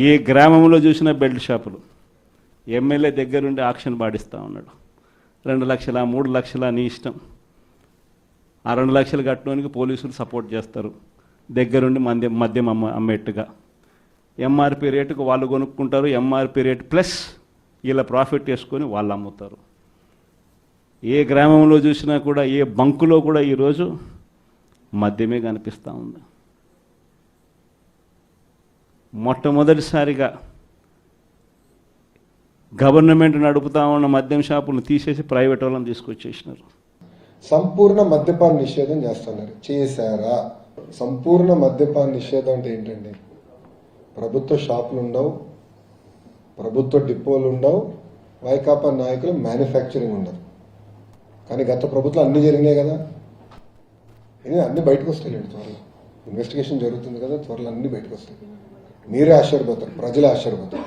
ఏ గ్రామంలో చూసినా బెల్ట్ షాపులు. ఎమ్మెల్యే దగ్గరుండి ఆక్షన్ పాడిస్తూ ఉన్నాడు. 2 లక్షల 3 లక్షల నీ ఇష్టం. ఆ 2 లక్షలు కట్టడానికి పోలీసులు సపోర్ట్ చేస్తారు, దగ్గరుండి మద్యం అమ్మేట్టుగా. ఎంఆర్పి రేటుకు వాళ్ళు కొనుక్కుంటారు, ఎంఆర్పి రేటు ప్లస్ వీళ్ళ ప్రాఫిట్ వేసుకొని వాళ్ళు అమ్ముతారు. ఏ గ్రామంలో చూసినా కూడా, ఏ బంకులో కూడా ఈరోజు మద్యమే కనిపిస్తూ ఉంది. మొట్టమొదటిసారిగా గవర్నమెంట్ నడుపుతా ఉన్న మద్యం షాపులను తీసేసి ప్రైవేట్ వాళ్ళని తీసుకొచ్చేసినారు. సంపూర్ణ మద్యపాన నిషేధం చేస్తున్నారు. చేశారా? సంపూర్ణ మద్యపాన నిషేధం అంటే ఏంటండి? ప్రభుత్వ షాపులు ఉండవు, ప్రభుత్వ డిపోలు ఉండవు, వైకాపా నాయకులు మ్యానుఫ్యాక్చరింగ్ ఉండదు. కానీ గత ప్రభుత్వం అన్నీ జరిగినాయి కదా, అన్నీ బయటకు వస్తాయండి. త్వరలో ఇన్వెస్టిగేషన్ జరుగుతుంది కదా, త్వరలో అన్నీ బయటకు వస్తాయి. మీరే ఆశ్చర్యపోతారు, ప్రజలే ఆశ్చర్యపోతారు.